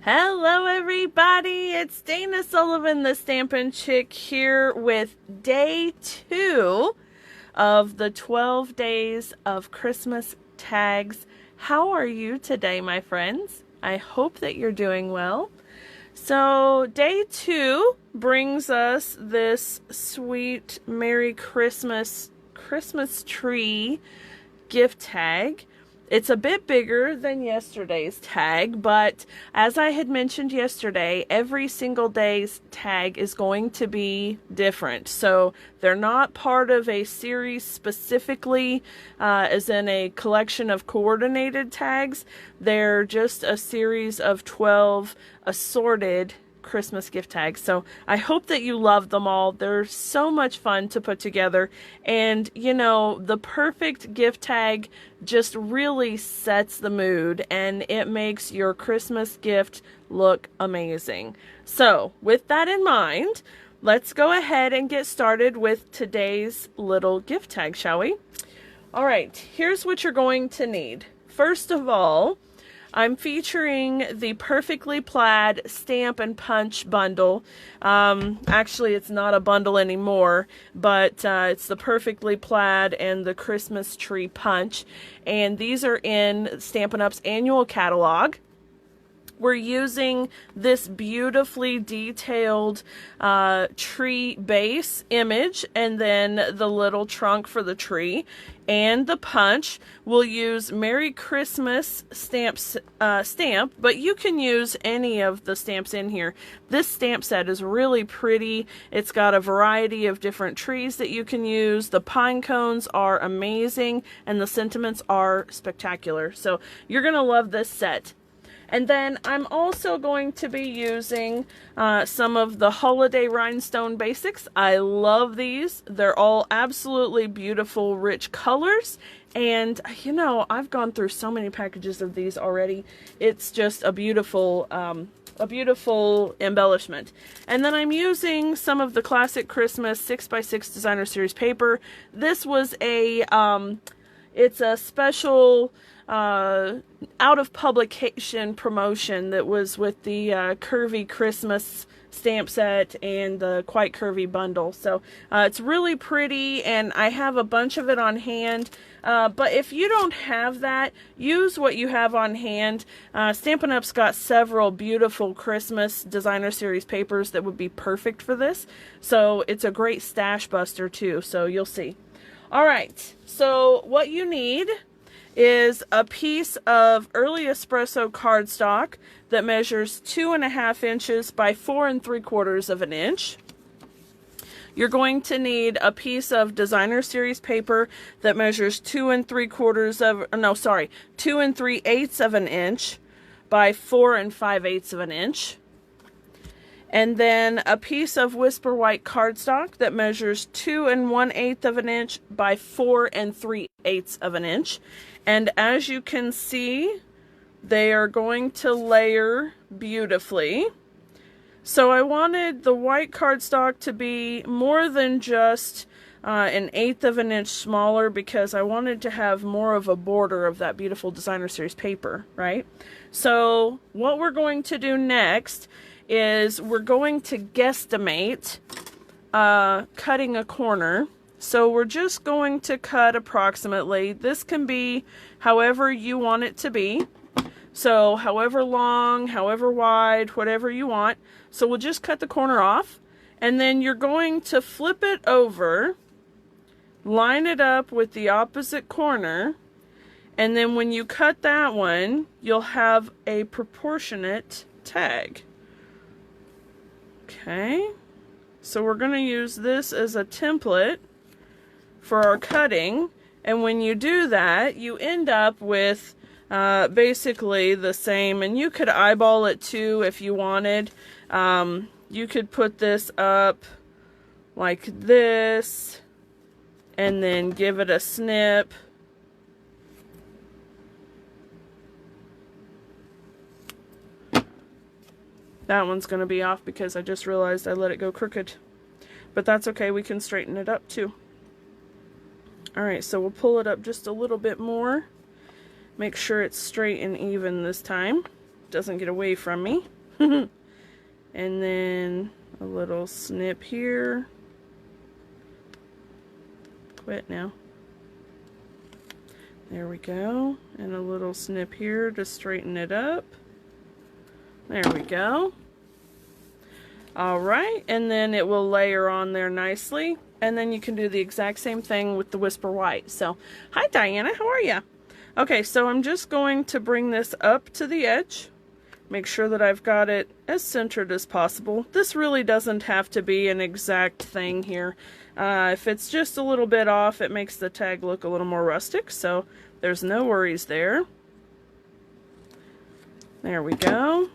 Hello everybody, it's Dana Sullivan, the Stampin' Chick, here with day 2 of the 12 days of Christmas tags. How are you today, my friends? I hope that you're doing well. So day 2 brings us this sweet Merry Christmas tree gift tag. It's a bit bigger than yesterday's tag, but as I had mentioned yesterday, every single day's tag is going to be different. So they're not part of a series specifically, as in a collection of coordinated tags. They're just a series of 12 assorted Christmas gift tags. So I hope that you love them all. They're so much fun to put together, and you know, the perfect gift tag just really sets the mood and it makes your Christmas gift look amazing. So with that in mind, let's go ahead and get started with today's little gift tag, shall we? All right, here's what you're going to need. First of all, I'm featuring the Perfectly Plaid Stamp and Punch bundle. Actually, it's not a bundle anymore, but it's the Perfectly Plaid and the Christmas Tree Punch. And these are in Stampin' Up's annual catalog. We're using this beautifully detailed tree base image and then the little trunk for the tree. And the punch, we'll use Merry Christmas stamp, but you can use any of the stamps in here. This stamp set is really pretty. It's got a variety of different trees that you can use. The pine cones are amazing and the sentiments are spectacular. So you're going to love this set. And then I'm also going to be using some of the holiday rhinestone basics. I love these. They're all absolutely beautiful, rich colors. And, you know, I've gone through so many packages of these already. It's just a beautiful embellishment. And then I'm using some of the classic Christmas 6x6 designer series paper. This was a, it's a special out of publication promotion that was with the curvy Christmas stamp set and the quite curvy bundle. So it's really pretty and I have a bunch of it on hand. But if you don't have that, use what you have on hand. Stampin' Up's got several beautiful Christmas designer series papers that would be perfect for this. So it's a great stash buster too, so you'll see. Alright, so what you need is a piece of early espresso cardstock that measures 2.5 inches by 4 3/4 of an inch. You're going to need a piece of designer series paper that measures 2 3/8 of an inch by 4 5/8 of an inch. And then a piece of Whisper White cardstock that measures 2 1/8 of an inch by 4 3/8 of an inch. And as you can see, they are going to layer beautifully. So I wanted the white cardstock to be more than just 1/8 of an inch smaller because I wanted to have more of a border of that beautiful designer series paper, right? So what we're going to do next is we're going to guesstimate cutting a corner. So we're just going to cut approximately. This can be however you want it to be. So however long, however wide, whatever you want. So we'll just cut the corner off. And then you're going to flip it over, line it up with the opposite corner. And then when you cut that one, you'll have a proportionate tag. Okay. So we're going to use this as a template for our cutting, and when you do that you end up with basically the same, and you could eyeball it too if you wanted. You could put this up like this and then give it a snip. That one's going to be off because I just realized I let it go crooked, but that's okay, we can straighten it up too. Alright, so we'll pull it up just a little bit more. Make sure it's straight and even this time. doesn't get away from me. And then a little snip here. Quit now. There we go. And a little snip here to straighten it up. There we go. Alright, and then it will layer on there nicely. And then you can do the exact same thing with the Whisper White. So, hi Diana, how are you? Okay, so I'm just going to bring this up to the edge. Make sure that I've got it as centered as possible. This really doesn't have to be an exact thing here. If it's just a little bit off, it makes the tag look a little more rustic, so there's no worries there. There we go.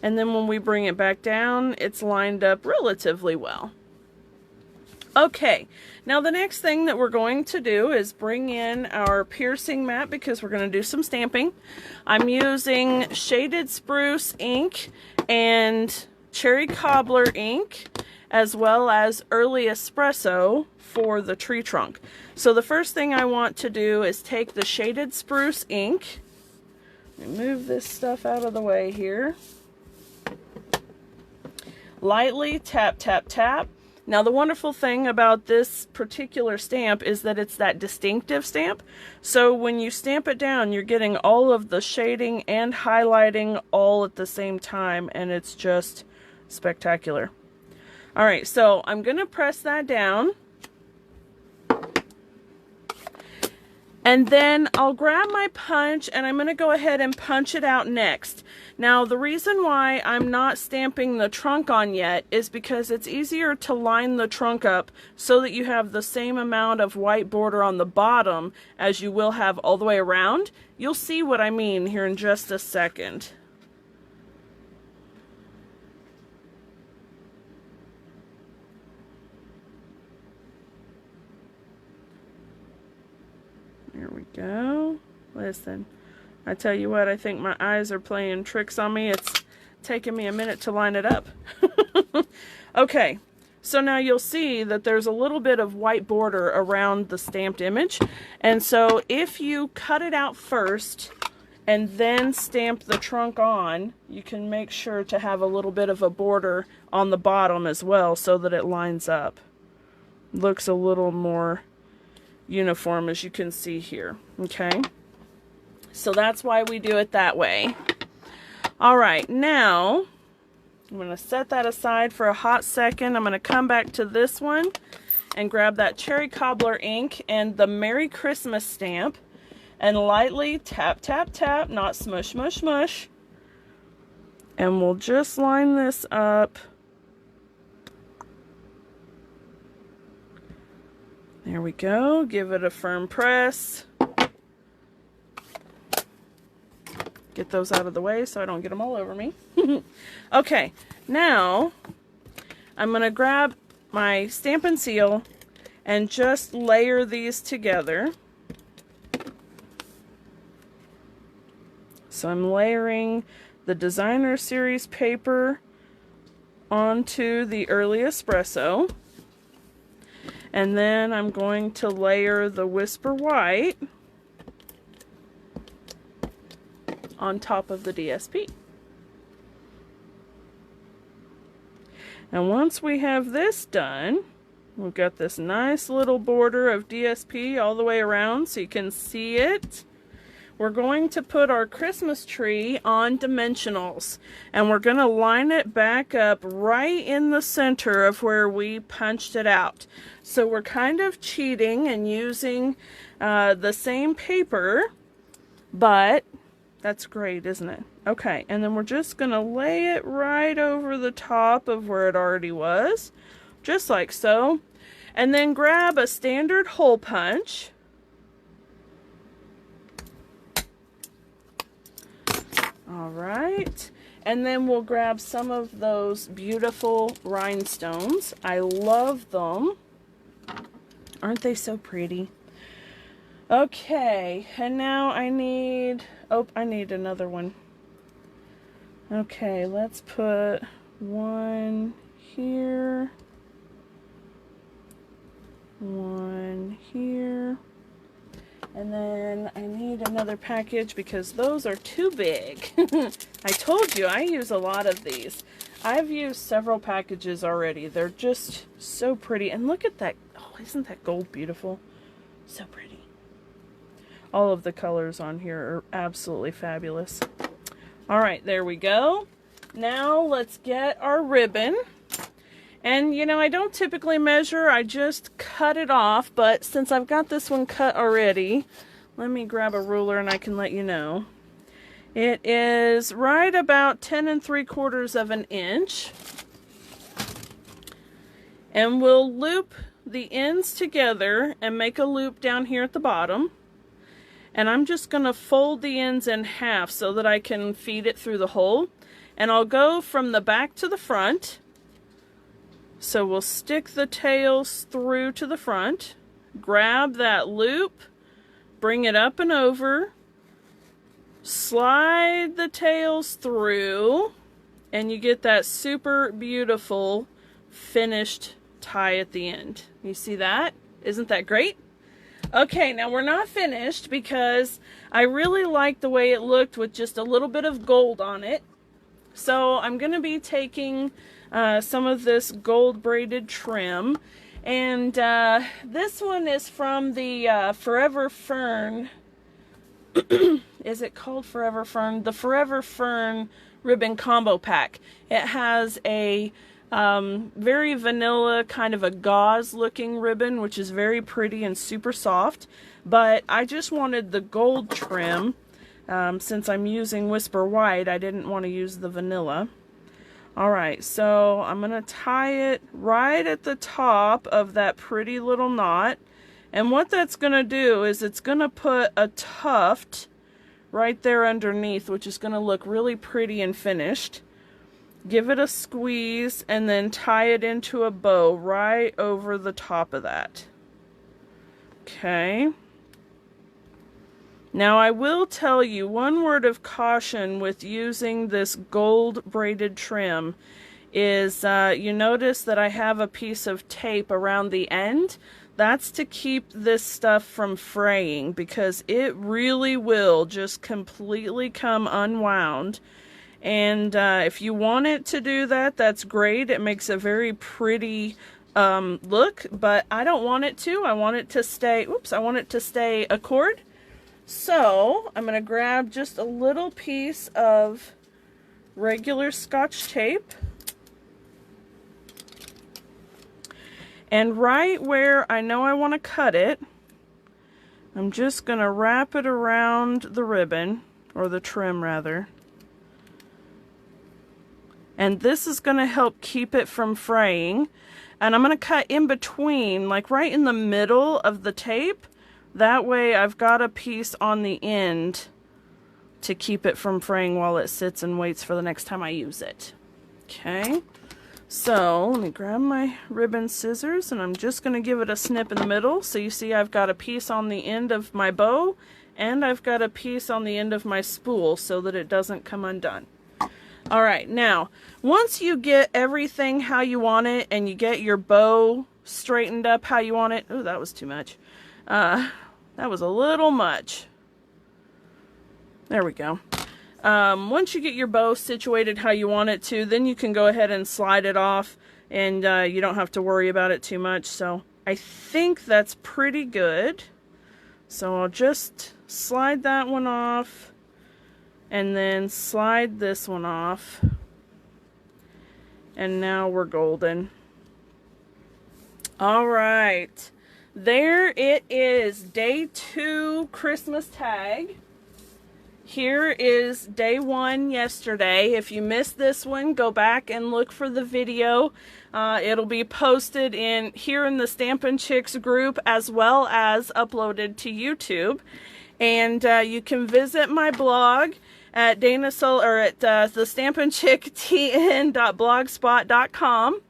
And then when we bring it back down, it's lined up relatively well. Okay, now the next thing that we're going to do is bring in our piercing mat because we're going to do some stamping. I'm using Shaded Spruce ink and Cherry Cobbler ink, as well as Early Espresso for the tree trunk. So the first thing I want to do is take the Shaded Spruce ink. Let me move this stuff out of the way here. Lightly tap, tap, tap. Now the wonderful thing about this particular stamp is that it's that distinctive stamp. So when you stamp it down, you're getting all of the shading and highlighting all at the same time, and it's just spectacular. Alright, so I'm going to press that down. And then I'll grab my punch and I'm going to go ahead and punch it out next. Now the reason why I'm not stamping the trunk on yet is because it's easier to line the trunk up so that you have the same amount of white border on the bottom as you will have all the way around. You'll see what I mean here in just a second. There we go. Listen, I tell you what, I think my eyes are playing tricks on me. It's taking me a minute to line it up. Okay, so now you'll see that there's a little bit of white border around the stamped image. And so if you cut it out first and then stamp the trunk on, you can make sure to have a little bit of a border on the bottom as well so that it lines up. Looks a little more uniform, as you can see here. Okay, so that's why we do it that way. All right, now I'm going to set that aside for a hot second. I'm going to come back to this one and grab that Cherry Cobbler ink and the Merry Christmas stamp and lightly tap, tap, tap, not smush, smush, smush. And we'll just line this up. There we go. Give it a firm press. Get those out of the way so I don't get them all over me. Okay, now I'm going to grab my Stampin' Seal and just layer these together. So I'm layering the Designer Series paper onto the Early Espresso. And then I'm going to layer the Whisper White on top of the DSP. And once we have this done, we've got this nice little border of DSP all the way around so you can see it. We're going to put our Christmas tree on dimensionals, and we're going to line it back up right in the center of where we punched it out. So we're kind of cheating and using the same paper, but that's great, isn't it? Okay, and then we're just going to lay it right over the top of where it already was, just like so. And then grab a standard hole punch. Alright, and then we'll grab some of those beautiful rhinestones. I love them. Aren't they so pretty? Okay, and now I need another one. Okay, let's put one here, one here, And then I need another package because those are too big. I told you I use a lot of these. I've used several packages already. They're just so pretty. And look at that. Oh, isn't that gold beautiful? So pretty. All of the colors on here are absolutely fabulous. All right, there we go. Now let's get our ribbon. And you know, I don't typically measure, I just cut it off, but since I've got this one cut already, let me grab a ruler and I can let you know. It is right about 10 3/4 of an inch. And we'll loop the ends together and make a loop down here at the bottom. And I'm just going to fold the ends in half so that I can feed it through the hole. And I'll go from the back to the front. So we'll stick the tails through to the front, grab that loop, bring it up and over, slide the tails through, and you get that super beautiful finished tie at the end. You see that? Isn't that great? Okay, now we're not finished because I really like the way it looked with just a little bit of gold on it. So I'm going to be taking some of this gold braided trim, and this one is from the Forever Fern. Is it called Forever Fern? The Forever Fern ribbon combo pack. It has a very vanilla, kind of a gauze looking ribbon, which is very pretty and super soft, but I just wanted the gold trim. Since I'm using Whisper White, I didn't want to use the vanilla. Alright, so I'm going to tie it right at the top of that pretty little knot. And what that's going to do is it's going to put a tuft right there underneath, which is going to look really pretty and finished. Give it a squeeze and then tie it into a bow right over the top of that. Okay. Now I will tell you one word of caution with using this gold braided trim is you notice that I have a piece of tape around the end. That's to keep this stuff from fraying because it really will just completely come unwound. And if you want it to do that, that's great. It makes a very pretty look, but I don't want it to. I want it to stay, oops, I want it to stay a cord. So I'm going to grab just a little piece of regular Scotch tape, and right where I know I want to cut it, I'm just going to wrap it around the ribbon, or the trim rather. And this is going to help keep it from fraying. And I'm going to cut in between, like right in the middle of the tape. That way I've got a piece on the end to keep it from fraying while it sits and waits for the next time I use it. Okay, so let me grab my ribbon scissors and I'm just going to give it a snip in the middle. So you see I've got a piece on the end of my bow and I've got a piece on the end of my spool so that it doesn't come undone. Alright, now once you get everything how you want it and you get your bow straightened up how you want it, oh, that was too much. That was a little much. There we go. Once you get your bow situated how you want it to, then you can go ahead and slide it off and you don't have to worry about it too much. So I think that's pretty good. So I'll just slide that one off and then slide this one off. And now we're golden. All right. There it is, day 2 Christmas tag. Here is day 1 yesterday. If you missed this one, go back and look for the video. It'll be posted here in the Stampin' Chicks group as well as uploaded to YouTube. And you can visit my blog at the stampinchicktn.blogspot.com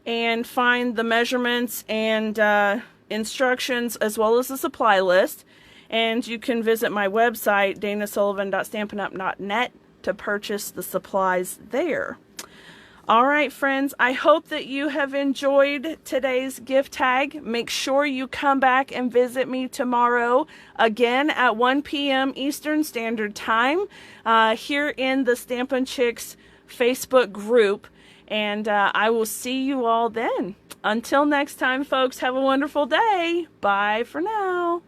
and find the measurements and instructions as well as the supply list. And you can visit my website danasullivan.stampinup.net to purchase the supplies there. All right, friends, I hope that you have enjoyed today's gift tag. Make sure you come back and visit me tomorrow again at 1 p.m. Eastern Standard Time here in the Stampin' Chicks Facebook group. And I will see you all then. Until next time, folks, have a wonderful day. Bye for now.